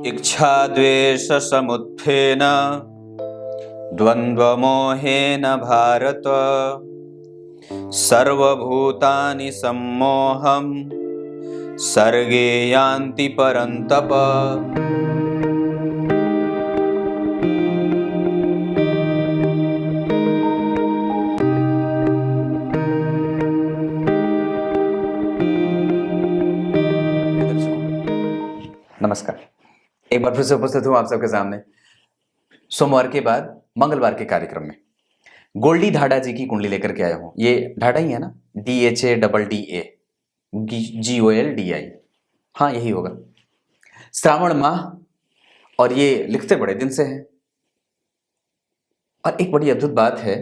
इच्छाद्वेषसमुत्थेन द्वन्द्वमोहेन भारत सर्वभूतानि सम्मोहं सर्गे यान्ति परन्तप। नमस्कार, एक बार फिर से उपस्थित हूं आप सबके सामने सोमवार के बाद मंगलवार के कार्यक्रम में। गोल्डी ढाडा जी की कुंडली लेकर के आया हूं। ये ढाडा ही है ना, DHADDA GOLDI, हाँ यही होगा। श्रावण माह और ये लिखते बड़े दिन से हैं। और एक बड़ी अद्भुत बात है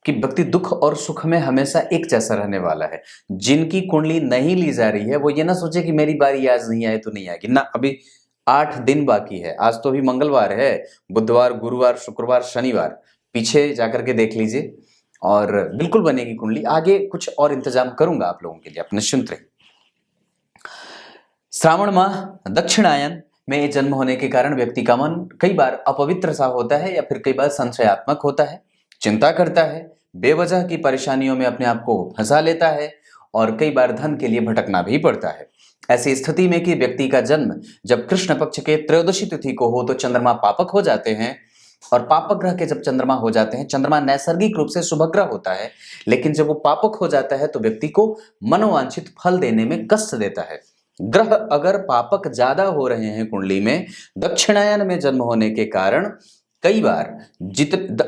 कि व्यक्ति दुख और सुख में हमेशा एक जैसा रहने वाला है। जिनकी कुंडली नहीं ली जा रही है वो ये ना सोचे कि मेरी बारी आज नहीं आए तो नहीं आएगी ना, अभी 8 दिन बाकी है। आज तो अभी मंगलवार है, बुधवार, गुरुवार, शुक्रवार, शनिवार पीछे जाकर के देख लीजिए और बिल्कुल बनेगी कुंडली। आगे कुछ और इंतजाम करूंगा आप लोगों के लिए, आप निश्चिंत रहिए। श्रावण माह दक्षिणायन में जन्म होने के कारण व्यक्ति का मन कई बार अपवित्र सा होता है या फिर कई बार संशयात्मक होता है, चिंता करता है, बेवजह की परेशानियों में अपने आप को फंसा लेता है और कई बार धन के लिए भटकना भी पड़ता है। ऐसी स्थिति में कि व्यक्ति का जन्म जब कृष्ण पक्ष के त्रयोदशी तिथि को हो तो चंद्रमा पापक हो जाते हैं, और पापक ग्रह के जब चंद्रमा हो जाते हैं, चंद्रमा नैसर्गिक रूप से शुभ ग्रह होता है, लेकिन जब वो पापक हो जाता है तो व्यक्ति को मनोवांछित फल देने में कष्ट देता है। ग्रह अगर पापक ज्यादा हो रहे हैं कुंडली में, दक्षिणायन में जन्म होने के कारण कई बार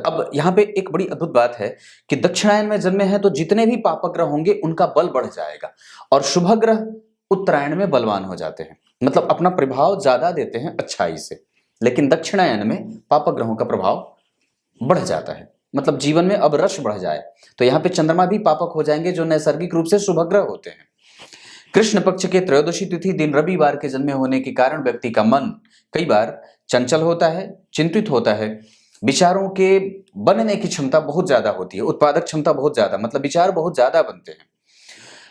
अब यहाँ पे एक बड़ी अद्भुत बात है कि दक्षिणायन में जन्मे हैं तो जितने भी पापक ग्रह होंगे उनका बल बढ़ जाएगा, और शुभ ग्रह उत्तरायण में बलवान हो जाते हैं, मतलब अपना प्रभाव ज्यादा देते हैं अच्छाई से। लेकिन दक्षिणायन में पापक ग्रहों का प्रभाव बढ़ जाता है, मतलब जीवन में अब रश बढ़ जाए। तो यहाँ पे चंद्रमा भी पापक हो जाएंगे जो नैसर्गिक रूप से शुभ ग्रह होते हैं। कृष्ण पक्ष के त्रयोदशी तिथि दिन रविवार के जन्मे होने के कारण व्यक्ति का मन कई बार चंचल होता है, चिंतित होता है, विचारों के बनने की क्षमता बहुत ज्यादा होती है, उत्पादक क्षमता बहुत ज्यादा, मतलब विचार बहुत ज्यादा बनते हैं।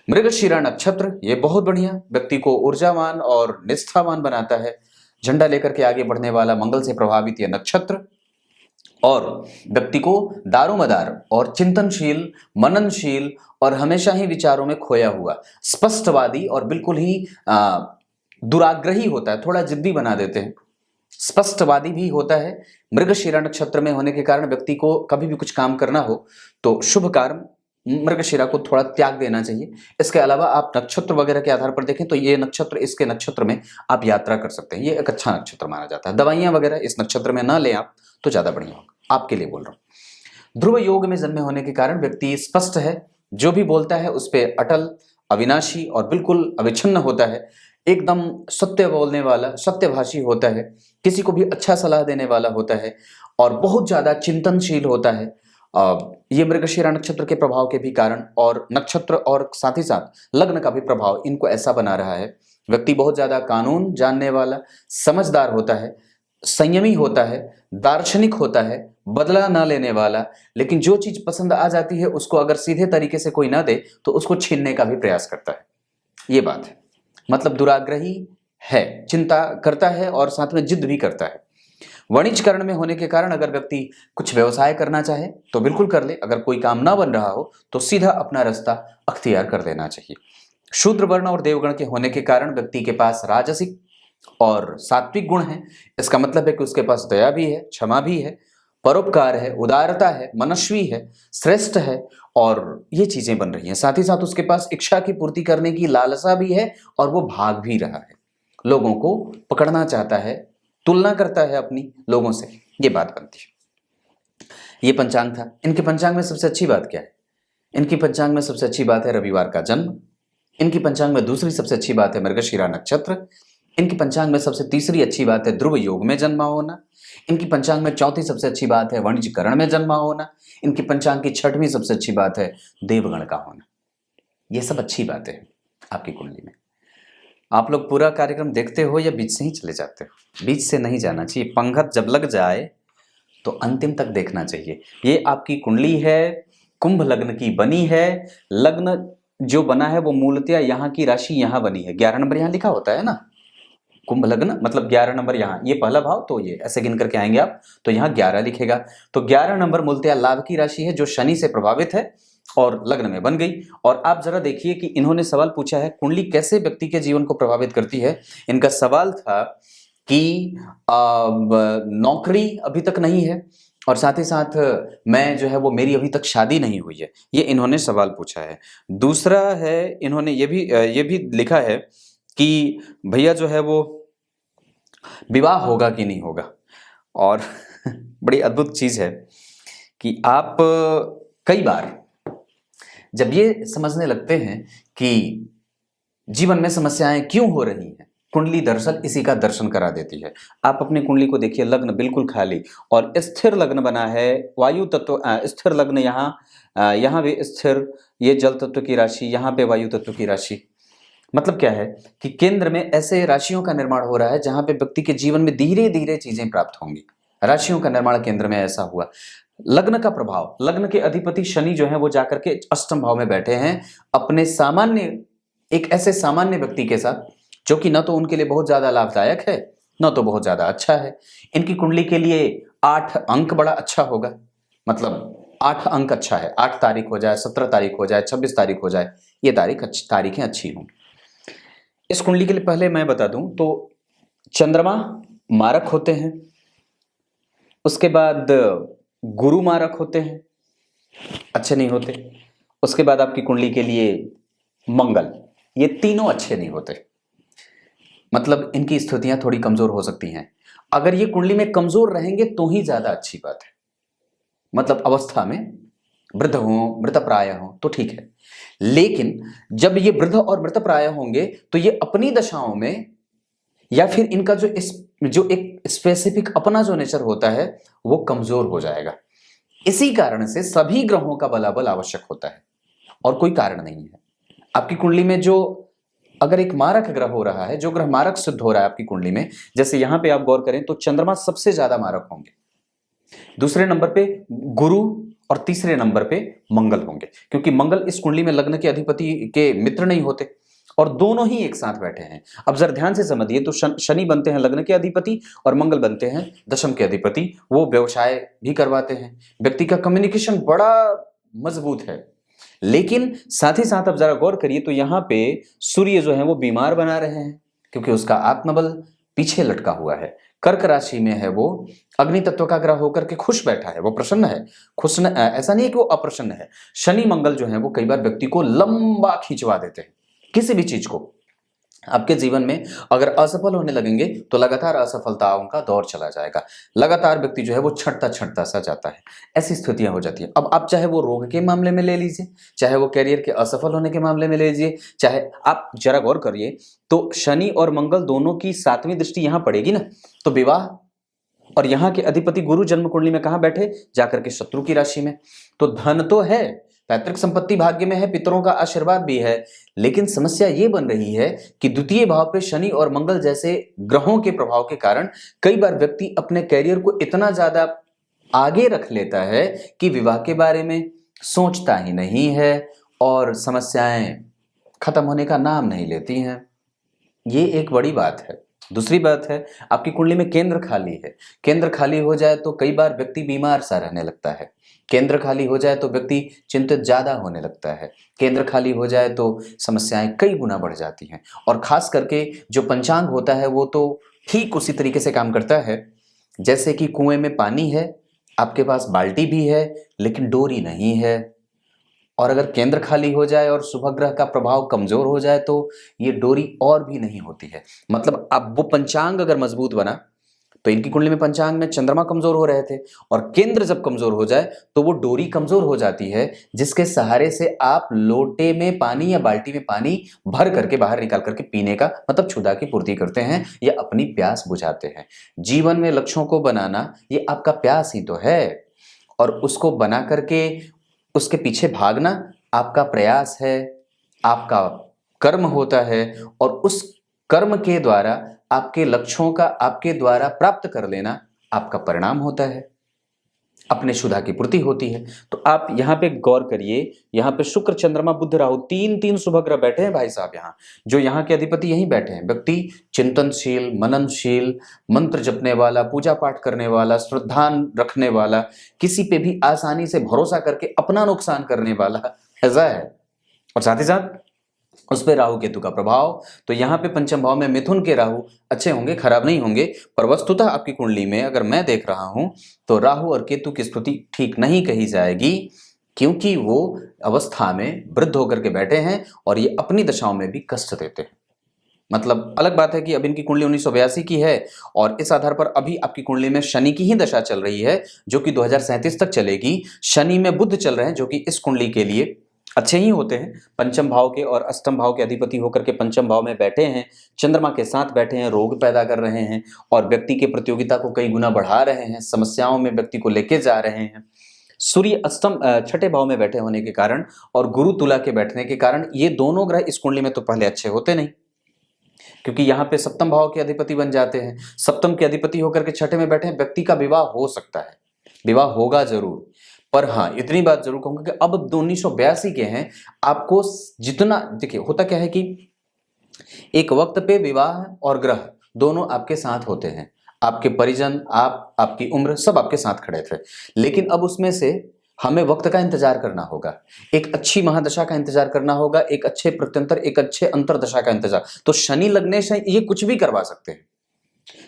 मृगशिरा नक्षत्र ये बहुत बढ़िया व्यक्ति को ऊर्जावान और निष्ठावान बनाता है। झंडा लेकर के आगे बढ़ने वाला मंगल से प्रभावित यह नक्षत्र और व्यक्ति को दारोमदार और चिंतनशील, मननशील और हमेशा ही विचारों में खोया हुआ, स्पष्टवादी और बिल्कुल ही दुराग्रही होता है, थोड़ा जिद्दी बना देते हैं, स्पष्टवादी भी होता है। मृगशिरा नक्षत्र में होने के कारण व्यक्ति को कभी भी कुछ काम करना हो तो शुभ कार्य मृगशिरा को थोड़ा त्याग देना चाहिए। इसके अलावा आप नक्षत्र वगैरह के आधार पर देखें तो ये नक्षत्र, इसके नक्षत्र में आप यात्रा कर सकते हैं, ये एक अच्छा नक्षत्र माना जाता है। दवाइयां वगैरह इस नक्षत्र में ना लें आप तो ज्यादा बढ़िया होगा, आपके लिए बोल रहा हूं। ध्रुव योग में जन्मे होने के कारण व्यक्ति स्पष्ट है, जो भी बोलता है उस पर अटल, अविनाशी और बिल्कुल अविच्छिन्न होता है, एकदम सत्य बोलने वाला, सत्यभाषी होता है, किसी को भी अच्छा सलाह देने वाला होता है और बहुत ज्यादा चिंतनशील होता है। ये मृगशिरा नक्षत्र के प्रभाव के भी कारण और नक्षत्र और साथ ही साथ लग्न का भी प्रभाव इनको ऐसा बना रहा है। व्यक्ति बहुत ज्यादा कानून जानने वाला, समझदार होता है, संयमी होता है, दार्शनिक होता है, बदला ना लेने वाला, लेकिन जो चीज पसंद आ जाती है उसको अगर सीधे तरीके से कोई ना दे तो उसको छीनने का भी प्रयास करता है। ये बात है, मतलब दुराग्रही है, चिंता करता है और साथ में जिद भी करता है। वणिजकरण में होने के कारण अगर व्यक्ति कुछ व्यवसाय करना चाहे तो बिल्कुल कर ले, अगर कोई काम ना बन रहा हो तो सीधा अपना रास्ता अख्तियार कर लेना चाहिए। शूद्र वर्ण और देवगण के होने के कारण व्यक्ति के पास राजसिक और सात्विक गुण है। इसका मतलब है कि उसके पास दया भी है, क्षमा भी है, परोपकार है, उदारता है, मनस्वी है, श्रेष्ठ है, और ये चीजें बन रही हैं। साथ ही साथ उसके पास इच्छा की पूर्ति करने की लालसा भी है और वो भाग भी रहा है, लोगों को पकड़ना चाहता है, तुलना करता है अपनी लोगों से, ये बात बनती है। ये पंचांग था। इनके पंचांग में सबसे अच्छी बात क्या है? इनकी पंचांग में सबसे अच्छी बात है रविवार का जन्म। इनकी पंचांग में दूसरी सबसे अच्छी बात है मृगशिरा नक्षत्र। इनकी पंचांग में सबसे तीसरी अच्छी बात है ध्रुव योग में जन्मा होना। इनकी पंचांग में चौथी सबसे अच्छी बात है वणिजकरण में जन्मा होना। इनकी पंचांग की छठवीं सबसे अच्छी बात है देवगण का होना। ये सब अच्छी बातें हैं आपकी कुंडली में। आप लोग पूरा कार्यक्रम देखते हो या बीच से ही चले जाते हो? बीच से नहीं जाना चाहिए, पंगत जब लग जाए तो अंतिम तक देखना चाहिए। ये आपकी कुंडली है, कुंभ लग्न की बनी है। लग्न जो बना है वो मूलतः यहाँ की राशि यहाँ बनी है, 11 नंबर यहाँ लिखा होता है ना, कुंभ लग्न मतलब 11 नंबर, यहाँ ये पहला भाव, तो ये ऐसे गिन करके आएंगे आप, तो यहाँ 11 लिखेगा। तो 11 नंबर मूलतः लाभ की राशि है जो शनि से प्रभावित है और लग्न में बन गई। और आप जरा देखिए कि इन्होंने सवाल पूछा है कुंडली कैसे व्यक्ति के जीवन को प्रभावित करती है। इनका सवाल था कि नौकरी अभी तक नहीं है और साथ ही साथ मैं जो है वो मेरी अभी तक शादी नहीं हुई है, ये इन्होंने सवाल पूछा है। दूसरा है इन्होंने ये भी लिखा है कि भैया जो है वो विवाह होगा कि नहीं होगा। और बड़ी अद्भुत चीज है कि आप कई बार जब ये समझने लगते हैं कि जीवन में समस्याएं क्यों हो रही हैं, कुंडली दरअसल इसी का दर्शन करा देती है। आप अपनी कुंडली को देखिए, लग्न बिल्कुल खाली और स्थिर लग्न बना है, वायु तत्व स्थिर लग्न, यहाँ भी स्थिर, ये जल तत्व की राशि, यहाँ पे वायु तत्व की राशि। मतलब क्या है कि केंद्र में ऐसे राशियों का निर्माण हो रहा है जहां पे व्यक्ति के जीवन में धीरे धीरे चीजें प्राप्त होंगी। राशियों का निर्माण केंद्र में ऐसा हुआ। लग्न का प्रभाव, लग्न के अधिपति शनि जो है वो जाकर के अष्टम भाव में बैठे हैं अपने एक ऐसे सामान्य व्यक्ति के साथ जो कि न तो उनके लिए बहुत ज्यादा लाभदायक है न तो बहुत ज्यादा अच्छा है। इनकी कुंडली के लिए 8 अंक बड़ा अच्छा होगा, मतलब 8 अंक अच्छा है। 8 तारीख हो जाए, 17 तारीख हो जाए, 26 तारीख हो जाए, ये तारीखें अच्छी हों। इस कुंडली के लिए पहले मैं बता दूं तो चंद्रमा मारक होते हैं, उसके बाद गुरु मारक होते हैं, अच्छे नहीं होते। उसके बाद आपकी कुंडली के लिए मंगल, ये तीनों अच्छे नहीं होते, मतलब इनकी स्थितियां थोड़ी कमजोर हो सकती हैं। अगर ये कुंडली में कमजोर रहेंगे तो ही ज्यादा अच्छी बात है, मतलब अवस्था में वृद्ध हो, मृतप्राय हो तो ठीक है। लेकिन जब ये वृद्ध और मृतप्राय होंगे तो ये अपनी दशाओं में या फिर इनका जो एक स्पेसिफिक अपना जो नेचर होता है वो कमजोर हो जाएगा। इसी कारण से सभी ग्रहों का बलाबल आवश्यक होता है और कोई कारण नहीं है। आपकी कुंडली में जो अगर एक मारक ग्रह हो रहा है, जो ग्रह मारक सिद्ध हो रहा है आपकी कुंडली में, जैसे यहां पे आप गौर करें तो चंद्रमा सबसे ज्यादा मारक होंगे, दूसरे नंबर पे गुरु और तीसरे नंबर पे मंगल होंगे, क्योंकि मंगल इस कुंडली में लग्न के अधिपति के मित्र नहीं होते और दोनों ही एक साथ बैठे हैं। अब जरा ध्यान से समझिए, तो शनि बनते हैं लग्न के अधिपति और मंगल बनते हैं दशम के अधिपति। वो व्यवसाय भी करवाते हैं, व्यक्ति का कम्युनिकेशन बड़ा मजबूत है। लेकिन साथ ही साथ अब जरा गौर करिए तो यहाँ पे सूर्य जो है वो बीमार बना रहे हैं क्योंकि उसका आत्मबल पीछे लटका हुआ है। कर्क राशि में है वो, अग्नि तत्व का ग्रह होकर के खुश बैठा है, वो प्रसन्न है। ऐसा नहीं है कि वो अप्रसन्न है। शनि मंगल जो है वो कई बार व्यक्ति को लंबा खिंचवा देते हैं किसी भी चीज को। आपके जीवन में अगर असफल होने लगेंगे तो लगातार असफलताओं का दौर चला जाएगा, लगातार व्यक्ति जो है वो छटता सा जाता है, ऐसी स्थितियां हो जाती हैं। अब आप चाहे वो रोग के मामले में ले लीजिए, चाहे वो कैरियर के असफल होने के मामले में ले लीजिए, चाहे आप जरा गौर करिए तो शनि और मंगल दोनों की 7वीं दृष्टि यहां पड़ेगी ना, तो विवाह, और यहाँ के अधिपति गुरु जन्म कुंडली में कहां बैठे, जाकर के शत्रु की राशि में। तो धन तो है, पैतृक संपत्ति भाग्य में है, पितरों का आशीर्वाद भी है, लेकिन समस्या ये बन रही है कि द्वितीय भाव पे शनि और मंगल जैसे ग्रहों के प्रभाव के कारण कई बार व्यक्ति अपने कैरियर को इतना ज्यादा आगे रख लेता है कि विवाह के बारे में सोचता ही नहीं है और समस्याएं खत्म होने का नाम नहीं लेती हैं। ये एक बड़ी बात है। दूसरी बात है, आपकी कुंडली में केंद्र खाली है। केंद्र खाली हो जाए तो कई बार व्यक्ति बीमार सा रहने लगता है। केंद्र खाली हो जाए तो व्यक्ति चिंतित ज्यादा होने लगता है। केंद्र खाली हो जाए तो समस्याएं कई गुना बढ़ जाती हैं। और खास करके जो पंचांग होता है वो तो ठीक उसी तरीके से काम करता है जैसे कि कुएं में पानी है, आपके पास बाल्टी भी है लेकिन डोरी नहीं है। और अगर केंद्र खाली हो जाए और शुभ ग्रह का प्रभाव कमजोर हो जाए तो ये डोरी और भी नहीं होती है। मतलब अब वो पंचांग अगर मजबूत बना तो इनकी कुंडली में पंचांग में चंद्रमा कमजोर हो रहे थे और केंद्र जब कमजोर हो जाए तो वो डोरी कमजोर हो जाती है जिसके सहारे से आप लोटे में पानी या बाल्टी में पानी भर करके बाहर निकाल करके पीने का मतलब क्षुधा की पूर्ति करते हैं या अपनी प्यास बुझाते हैं। जीवन में लक्ष्यों को बनाना ये आपका प्यास ही तो है और उसको बना करके उसके पीछे भागना आपका प्रयास है, आपका कर्म होता है और उस कर्म के द्वारा आपके लक्ष्यों का आपके द्वारा प्राप्त कर लेना आपका परिणाम होता है। अपने क्षुधा की पूर्ति होती है। तो आप यहाँ पे गौर करिए, यहाँ पे शुक्र, चंद्रमा, बुध, राहु, तीन तीन शुभ ग्रह बैठे हैं भाई साहब। यहाँ जो यहाँ के अधिपति यहीं बैठे हैं। व्यक्ति चिंतनशील, मननशील, मंत्र जपने वाला, पूजा पाठ करने वाला, श्रद्धान रखने वाला, किसी पे भी आसानी से भरोसा करके अपना नुकसान करने वाला ऐसा है। और साथ ही साथ उस पे राहु केतु का प्रभाव। तो यहाँ पे पंचम भाव में मिथुन के राहु अच्छे होंगे, खराब नहीं होंगे। पर वस्तुतः आपकी कुंडली में अगर मैं देख रहा हूं तो राहु और केतु की स्थिति ठीक नहीं कही जाएगी, क्योंकि वो अवस्था में वृद्ध होकर के बैठे हैं और ये अपनी दशाओं में भी कष्ट देते हैं। मतलब अलग बात है कि अब इनकी कुंडली 1982 की है और इस आधार पर अभी आपकी कुंडली में शनि की ही दशा चल रही है, जो कि 2037 तक चलेगी। शनि में बुध चल रहे हैं, जो कि इस कुंडली के लिए अच्छे ही होते हैं। पंचम भाव के और अष्टम भाव के अधिपति होकर के पंचम भाव में बैठे हैं, चंद्रमा के साथ बैठे हैं, रोग पैदा कर रहे हैं और व्यक्ति की प्रतियोगिता को कई गुना बढ़ा रहे हैं, समस्याओं में व्यक्ति को लेके जा रहे हैं। सूर्य अष्टम छठे भाव में बैठे होने के कारण और गुरु तुला के बैठने के कारण ये दोनों ग्रह इस कुंडली में तो पहले अच्छे होते नहीं, क्योंकि यहाँ पे सप्तम भाव के अधिपति बन जाते हैं। सप्तम के अधिपति होकर के छठे में बैठे हैं। व्यक्ति का विवाह हो सकता है, विवाह होगा जरूर, पर हाँ इतनी बात जरूर कहूंगा कि अब 1982 के हैं। आपको जितना देखिए, होता क्या है कि एक वक्त पे विवाह और ग्रह दोनों आपके साथ होते हैं, आपके परिजन, आपकी उम्र सब आपके साथ खड़े थे। लेकिन अब उसमें से हमें वक्त का इंतजार करना होगा, एक अच्छी महादशा का इंतजार करना होगा, एक अच्छे प्रत्यंतर, एक अच्छे अंतरदशा का इंतजार। तो शनि लग्नेश है, ये कुछ भी करवा सकते हैं।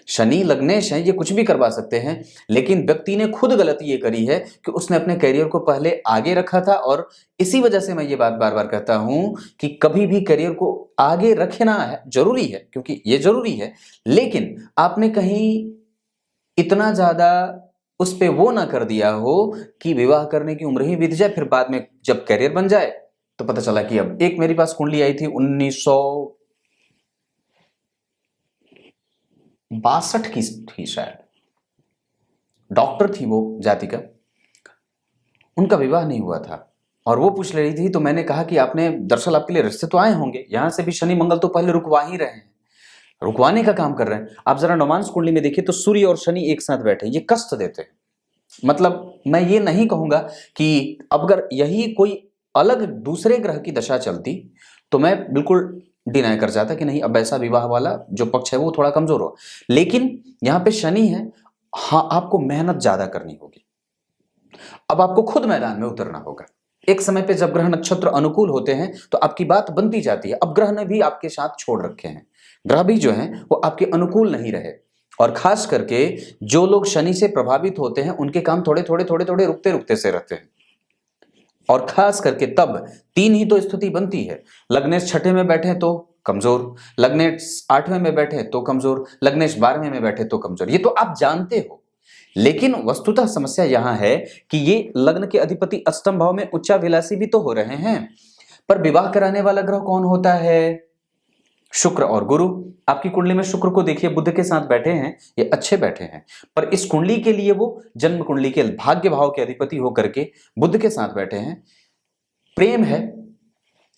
शनि लग्नेश है, ये कुछ भी करवा सकते हैं। लेकिन व्यक्ति ने खुद गलती ये करी है कि उसने अपने करियर को पहले आगे रखा था। और इसी वजह से मैं ये बात बार बार कहता हूं कि कभी भी करियर को आगे रखना है, जरूरी है, क्योंकि ये जरूरी है। लेकिन आपने कहीं इतना ज्यादा उस पे वो ना कर दिया हो कि विवाह करने की उम्र ही बीत जाए, फिर बाद में जब करियर बन जाए तो पता चला कि अब एक मेरे पास कुंडली आई थी 1962 की थी शायद, डॉक्टर थी वो जातिका, उनका विवाह नहीं हुआ था और वो पूछ रही थी। तो मैंने कहा कि आपने, दरअसल आपके लिए रिश्ते तो आए होंगे, यहां से भी शनि मंगल तो पहले रुकवा ही रहे हैं, रुकवाने का काम कर रहे हैं। आप जरा नवांश कुंडली में देखिए तो सूर्य और शनि एक साथ बैठे, ये कष्ट देते हैं। मतलब मैं ये नहीं कहूंगा कि अगर यही कोई अलग दूसरे ग्रह की दशा चलती तो मैं बिल्कुल डिनाई कर जाता कि नहीं, अब ऐसा विवाह वाला जो पक्ष है वो थोड़ा कमजोर हो। लेकिन यहाँ पे शनि है, हाँ आपको मेहनत ज्यादा करनी होगी, अब आपको खुद मैदान में उतरना होगा। एक समय पे जब ग्रह नक्षत्र अनुकूल होते हैं तो आपकी बात बनती जाती है। अब ग्रह ने भी आपके साथ छोड़ रखे हैं, ग्रह भी जो हैं वो आपके अनुकूल नहीं रहे। और खास करके जो लोग शनि से प्रभावित होते हैं उनके काम थोड़े थोड़े थोड़े थोड़े रुकते रुकते से रहते हैं। और खास करके तब तीन ही तो स्थिति बनती है, लग्नेश छठे में बैठे तो कमजोर, लग्नेश आठवें में बैठे तो कमजोर, लग्नेश 12वें में बैठे तो कमजोर। ये तो आप जानते हो। लेकिन वस्तुतः समस्या यहां है कि ये लग्न के अधिपति अष्टम भाव में उच्चाभिलाषी भी तो हो रहे हैं, पर विवाह कराने वाला ग्रह कौन होता है? शुक्र और गुरु। आपकी कुंडली में शुक्र को देखिए, बुध के साथ बैठे हैं, ये अच्छे बैठे हैं। पर इस कुंडली के लिए वो जन्म कुंडली के भाग्य भाव के अधिपति होकर के बुध के साथ बैठे हैं। प्रेम है,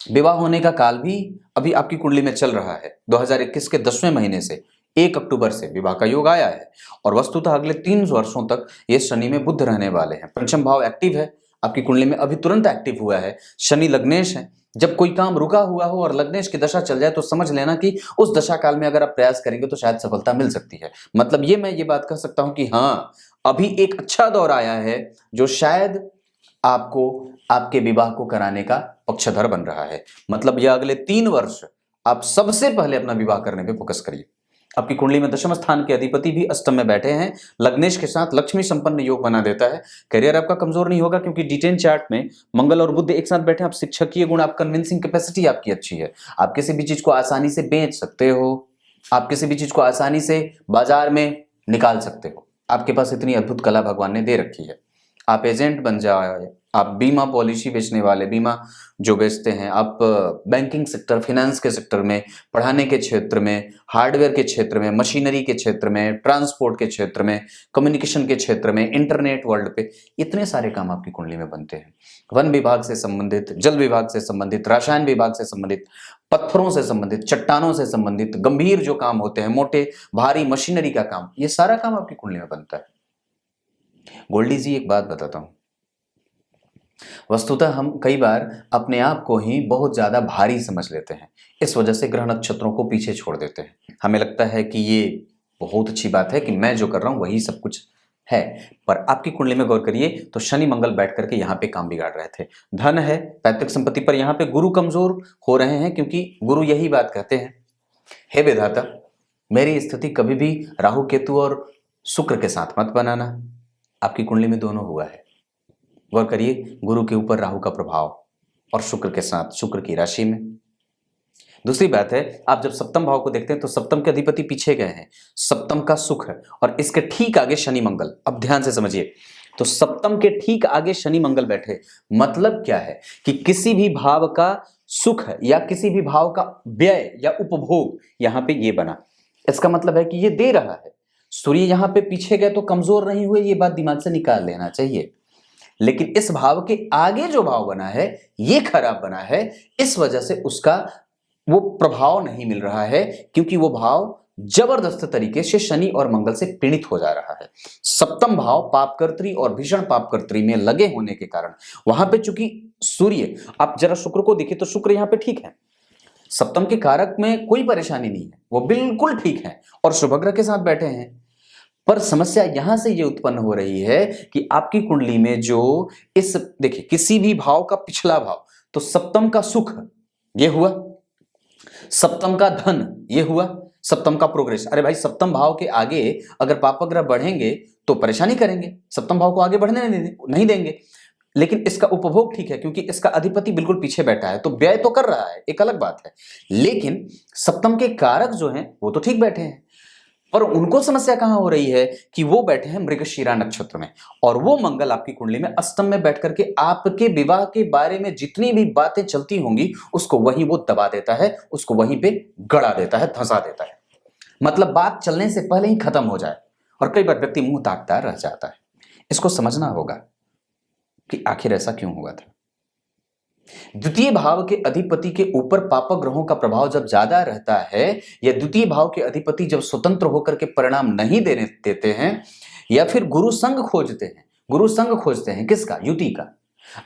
विवाह होने का काल भी अभी आपकी कुंडली में चल रहा है। 2021 के 10वें महीने से 1 अक्टूबर से विवाह का योग आया है और वस्तुतः अगले 3 वर्षों तक ये शनि में बुध रहने वाले हैं। पंचम भाव एक्टिव है आपकी कुंडली में, अभी तुरंत एक्टिव हुआ है। शनि लग्नेश है, जब कोई काम रुका हुआ हो और लग्नेश की दशा चल जाए तो समझ लेना कि उस दशा काल में अगर आप प्रयास करेंगे तो शायद सफलता मिल सकती है। मतलब मैं ये बात कह सकता हूं कि हाँ, अभी एक अच्छा दौर आया है जो शायद आपको आपके विवाह को कराने का पक्षधर बन रहा है। मतलब यह अगले 3 वर्ष आप सबसे पहले अपना विवाह करने पे फोकस करिए। आपकी कुंडली में दशम स्थान के अधिपति भी अष्टम में बैठे हैं, लग्नेश के साथ लक्ष्मी संपन्न योग बना देता है। करियर आपका कमजोर नहीं होगा क्योंकि D10 चार्ट में मंगल और बुध एक साथ बैठे हैं। आप शिक्षकीय गुण, आप कन्विंसिंग कैपेसिटी आपकी अच्छी है, आप किसी भी चीज को आसानी से बेच सकते हो, आप किसी भी चीज को आसानी से बाजार में निकाल सकते हो। आपके पास इतनी अद्भुत कला भगवान ने दे रखी है। आप एजेंट बन जाए, आप बीमा पॉलिसी बेचने वाले, बीमा जो बेचते हैं, आप बैंकिंग सेक्टर, फाइनेंस के सेक्टर में, पढ़ाने के क्षेत्र में, हार्डवेयर के क्षेत्र में, मशीनरी के क्षेत्र में, ट्रांसपोर्ट के क्षेत्र में, कम्युनिकेशन के क्षेत्र में, इंटरनेट वर्ल्ड पे, इतने सारे काम आपकी कुंडली में बनते हैं। वन विभाग से संबंधित, जल विभाग से संबंधित, रसायन विभाग से संबंधित, पत्थरों से संबंधित, चट्टानों से संबंधित गंभीर जो काम होते हैं, मोटे भारी मशीनरी का काम, ये सारा काम आपकी कुंडली में बनता है। गोल्डी जी, एक बात बताता हूँ, वस्तुतः हम कई बार अपने आप को ही बहुत ज्यादा भारी समझ लेते हैं। इस वजह से ग्रह नक्षत्रों को पीछे छोड़ देते हैं। हमें लगता है कि ये बहुत अच्छी बात है कि मैं जो कर रहा हूं वही सब कुछ है। पर आपकी कुंडली में गौर करिए तो शनि मंगल बैठ करके यहाँ पे काम बिगाड़ रहे थे। धन है, पैतृक संपत्ति पर यहाँ पे गुरु कमजोर हो रहे हैं, क्योंकि गुरु यही बात कहते हैं, हे विधाता, मेरी स्थिति कभी भी राहु केतु और शुक्र के साथ मत बनाना। आपकी कुंडली में दोनों हुआ है। गौर करिए, गुरु के ऊपर राहु का प्रभाव और शुक्र के साथ शुक्र की राशि में। दूसरी बात है, आप जब सप्तम भाव को देखते हैं तो सप्तम के अधिपति पीछे गए हैं, सप्तम का सुख है और इसके ठीक आगे शनि मंगल। अब ध्यान से समझिए, तो सप्तम के ठीक आगे शनि मंगल बैठे, मतलब क्या है कि किसी भी भाव का सुख या किसी भी भाव का व्यय या उपभोग यहां पे ये बना। इसका मतलब है कि ये दे रहा है। सूर्य यहां पे पीछे गए तो कमजोर नहीं हुए, ये बात दिमाग से निकाल लेना चाहिए। लेकिन इस भाव के आगे जो भाव बना है ये खराब बना है, इस वजह से उसका वो प्रभाव नहीं मिल रहा है, क्योंकि वो भाव जबरदस्त तरीके से शनि और मंगल से पीड़ित हो जा रहा है। सप्तम भाव पापकर्त्री और भीषण पापकर्त्री में लगे होने के कारण वहां पे चूंकि सूर्य, आप जरा शुक्र को देखिए तो शुक्र यहां पे ठीक है, सप्तम के कारक में कोई परेशानी नहीं है, वो बिल्कुल ठीक है और शुभग्रह के साथ बैठे हैं। पर समस्या यहां से ये उत्पन्न हो रही है कि आपकी कुंडली में जो इस देखिए किसी भी भाव का पिछला भाव, तो सप्तम का सुख ये हुआ, सप्तम का धन ये हुआ, सप्तम का प्रोग्रेस। अरे भाई, सप्तम भाव के आगे अगर पापग्रह बढ़ेंगे तो परेशानी करेंगे, सप्तम भाव को आगे बढ़ने नहीं देंगे। लेकिन इसका उपभोग ठीक है, क्योंकि इसका अधिपति बिल्कुल पीछे बैठा है, तो व्यय तो कर रहा है, एक अलग बात है। लेकिन सप्तम के कारक जो हैं वो तो ठीक बैठे हैं, पर उनको समस्या कहां हो रही है कि वो बैठे हैं मृगशिरा नक्षत्र में, और वो मंगल आपकी कुंडली में अष्टम में बैठ करके आपके विवाह के बारे में जितनी भी बातें चलती होंगी उसको वहीं वो दबा देता है, उसको वहीं पे गड़ा देता है, धंसा देता है। मतलब बात चलने से पहले ही खत्म हो जाए, और कई बार व्यक्ति मुंह ताकता रह जाता है। इसको समझना होगा कि आखिर ऐसा क्यों हुआ था। द्वितीय भाव के अधिपति के ऊपर पाप ग्रहों का प्रभाव जब ज्यादा रहता है, या द्वितीय भाव के अधिपति जब स्वतंत्र होकर के परिणाम नहीं देने देते हैं, या फिर गुरु संग खोजते हैं। गुरु संग खोजते हैं किसका? युति का।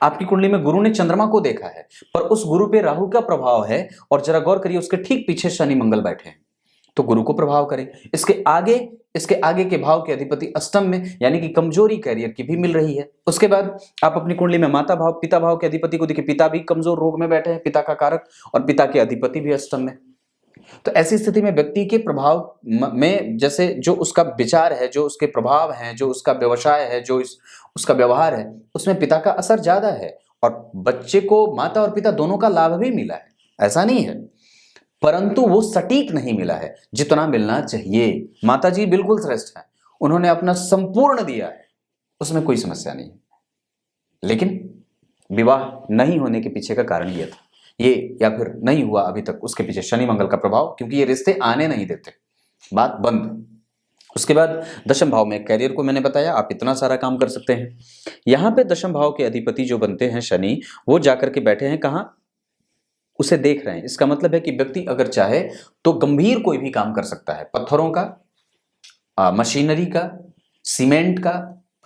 आपकी कुंडली में गुरु ने चंद्रमा को देखा है, पर उस गुरु पे राहु का प्रभाव है, और जरा गौर करिए उसके ठीक पीछे शनि मंगल बैठे हैं, तो गुरु को प्रभाव करे। इसके आगे के भाव के अधिपति अष्टम में, यानी कि कमजोरी कैरियर की भी मिल रही है। उसके बाद आप अपनी कुंडली में माता भाव, पिता भाव के अधिपति को देखिए, पिता भी कमजोर रोग में बैठे हैं, पिता का कारक और पिता के अधिपति भी अष्टम में। तो ऐसी स्थिति में व्यक्ति के प्रभाव में, जैसे जो उसका विचार है, जो उसके प्रभाव है, जो उसका व्यवसाय है, जो उसका व्यवहार है, उसमें पिता का असर ज्यादा है, और बच्चे को माता और पिता दोनों का लाभ भी मिला है, ऐसा नहीं है, परंतु वो सटीक नहीं मिला है जितना मिलना चाहिए। माता जी बिल्कुल श्रेष्ठ है, उन्होंने अपना संपूर्ण दिया है, उसमें कोई समस्या नहीं है। लेकिन विवाह नहीं होने के पीछे का कारण ये था, ये या फिर नहीं हुआ अभी तक, उसके पीछे शनि मंगल का प्रभाव, क्योंकि ये रिश्ते आने नहीं देते, बात बंद। उसके बाद दशम भाव में कैरियर को मैंने बताया, आप इतना सारा काम कर सकते हैं। यहां पे दशम भाव के अधिपति जो बनते हैं शनि, वो जाकर के बैठे हैं कहां? उसे देख रहे हैं। इसका मतलब है कि व्यक्ति अगर चाहे तो गंभीर कोई भी काम कर सकता है, पत्थरों का, मशीनरी का, सीमेंट का,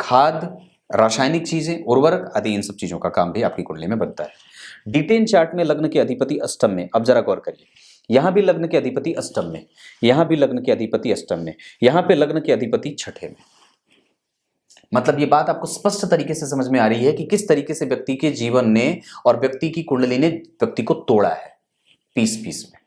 खाद, रासायनिक चीजें, उर्वरक आदि, इन सब चीजों का काम भी आपकी कुंडली में बनता है। डिटेन चार्ट में लग्न के अधिपति अष्टम में, अब जरा गौर करिए, यहां भी लग्न के अधिपति अष्टम में, यहां भी लग्न के अधिपति अष्टम में, यहां पे लग्न के अधिपति छठे में। मतलब ये बात आपको स्पष्ट तरीके से समझ में आ रही है कि किस तरीके से व्यक्ति के जीवन ने और व्यक्ति की कुंडली ने व्यक्ति को तोड़ा है पीस पीस में।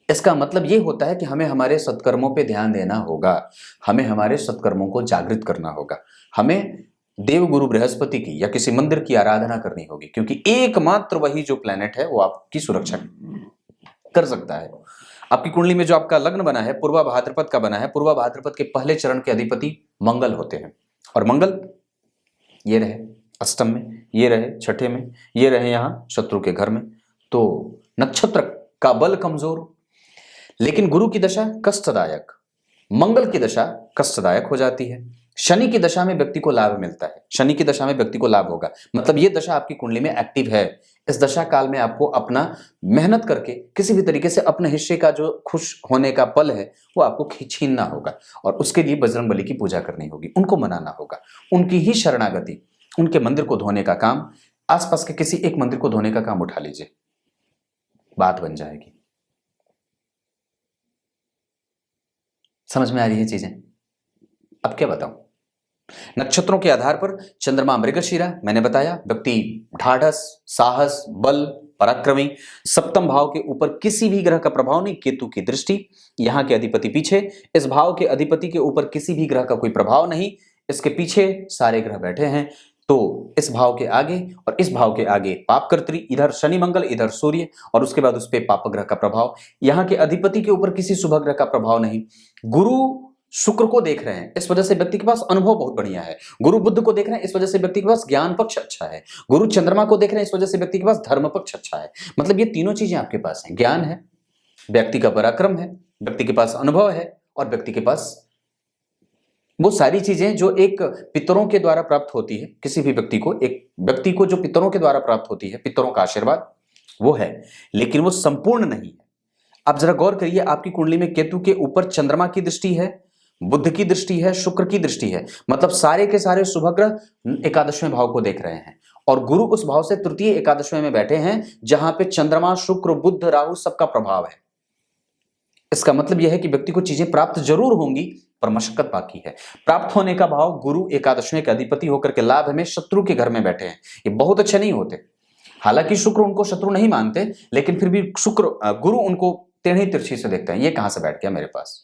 इसका मतलब ये होता है कि हमें हमारे सत्कर्मों पे ध्यान देना होगा, हमें हमारे सत्कर्मों को जागृत करना होगा, हमें देवगुरु बृहस्पति की या किसी मंदिर की आराधना करनी होगी, क्योंकि एकमात्र वही जो प्लेनेट है वो आपकी सुरक्षा कर सकता है। आपकी कुंडली में जो आपका लग्न बना है पूर्वा भाद्रपद का बना है, पूर्वा भाद्रपद के पहले चरण के अधिपति मंगल होते हैं, और मंगल ये रहे अष्टम में, ये रहे छठे में, ये रहे यहां शत्रु के घर में, तो नक्षत्र का बल कमजोर। लेकिन गुरु की दशा कष्टदायक, मंगल की दशा कष्टदायक हो जाती है। शनि की दशा में व्यक्ति को लाभ मिलता है, शनि की दशा में व्यक्ति को लाभ होगा, मतलब ये दशा आपकी कुंडली में एक्टिव है। इस दशा काल में आपको अपना मेहनत करके किसी भी तरीके से अपने हिस्से का जो खुश होने का पल है वो आपको छीनना होगा, और उसके लिए बजरंगबली की पूजा करनी होगी, उनको मनाना होगा, उनकी ही शरणागति, उनके मंदिर को धोने का काम, आसपास के किसी एक मंदिर को धोने का काम उठा लीजिए, बात बन जाएगी। समझ में आ रही है चीजें? अब क्या बताऊं? नक्षत्रों के आधार पर चंद्रमा मृगशिरा, मैंने बताया व्यक्ति ढाढ़स, साहस, बल, पराक्रमी। सप्तम भाव के ऊपर किसी भी ग्रह का प्रभाव नहीं, केतु की दृष्टि, यहां के अधिपति पीछे, इस भाव के अधिपति के ऊपर किसी भी ग्रह का कोई प्रभाव नहीं, इसके पीछे सारे ग्रह बैठे हैं। तो इस भाव के आगे और इस भाव के आगे पापकर्त्री, इधर शनि मंगल, इधर सूर्य, और उसके बाद उस पे पाप ग्रह का प्रभाव। यहां के अधिपति के ऊपर किसी शुभ ग्रह का प्रभाव नहीं। गुरु शुक्र को देख रहे हैं, इस वजह से व्यक्ति के पास अनुभव बहुत बढ़िया है। गुरु बुध को देख रहे हैं, इस वजह से व्यक्ति के पास ज्ञान पक्ष अच्छा है। गुरु चंद्रमा को देख रहे हैं, इस वजह से व्यक्ति के पास धर्म पक्ष अच्छा है। मतलब ये तीनों चीजें आपके पास हैं, ज्ञान है, व्यक्ति का पराक्रम है, व्यक्ति के पास अनुभव है, और व्यक्ति के पास वो सारी चीजें जो एक पितरों के द्वारा प्राप्त होती है। किसी भी व्यक्ति को, एक व्यक्ति को जो पितरों के द्वारा प्राप्त होती है, पितरों का आशीर्वाद, वो है, लेकिन वो संपूर्ण नहीं है। अब जरा गौर करिए, आपकी कुंडली में केतु के ऊपर चंद्रमा की दृष्टि है, बुध की दृष्टि है, शुक्र की दृष्टि है, मतलब सारे के सारे शुभ ग्रह एकादशवें भाव को देख रहे हैं, और गुरु उस भाव से तृतीय एकादशवें में बैठे हैं, जहां पे चंद्रमा, शुक्र, बुध, राहु सबका प्रभाव है। इसका मतलब यह है कि व्यक्ति को चीजें प्राप्त जरूर होंगी, पर मशक्कत बाकी है। प्राप्त होने का भाव गुरु एकादशवें के अधिपति होकर के लाभ में शत्रु के घर में बैठे हैं, ये बहुत अच्छे नहीं होते। हालांकि शुक्र उनको शत्रु नहीं मानते, लेकिन फिर भी गुरु उनको टेढ़ी तिरछी से देखते हैं, ये कहां से बैठ गया मेरे पास।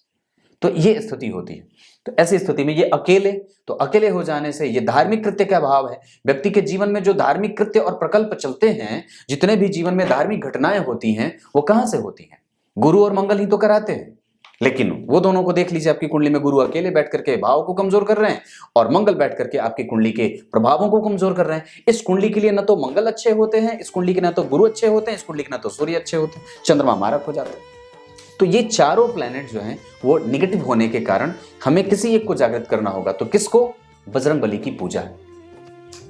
तो ये स्थिति होती है। तो ऐसी स्थिति में ये अकेले हो जाने से, ये धार्मिक कृत्य का भाव है। व्यक्ति के जीवन में जो धार्मिक कृत्य और प्रकल्प चलते हैं, जितने भी जीवन में धार्मिक घटनाएं होती हैं, वो कहां से होती हैं? गुरु और मंगल ही तो कराते हैं। लेकिन वो दोनों को देख लीजिए, आपकी कुंडली में गुरु अकेले बैठ करके भाव को कमजोर कर रहे हैं, और मंगल बैठ करके आपकी कुंडली के प्रभावों को कमजोर कर रहे हैं। इस कुंडली के लिए न तो मंगल अच्छे होते हैं, इस कुंडली के न तो गुरु अच्छे होते हैं, इस कुंडली के न तो सूर्य अच्छे होते हैं, चंद्रमा मारक हो जाते हैं। तो ये चारों प्लैनेट जो हैं वो निगेटिव होने के कारण हमें किसी एक को जागृत करना होगा। तो किसको? बजरंगबली की पूजा।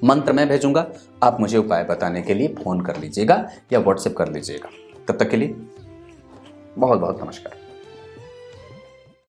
मंत्र मैं भेजूंगा, आप मुझे उपाय बताने के लिए फोन कर लीजिएगा या व्हाट्सएप कर लीजिएगा। तब तक के लिए बहुत बहुत नमस्कार।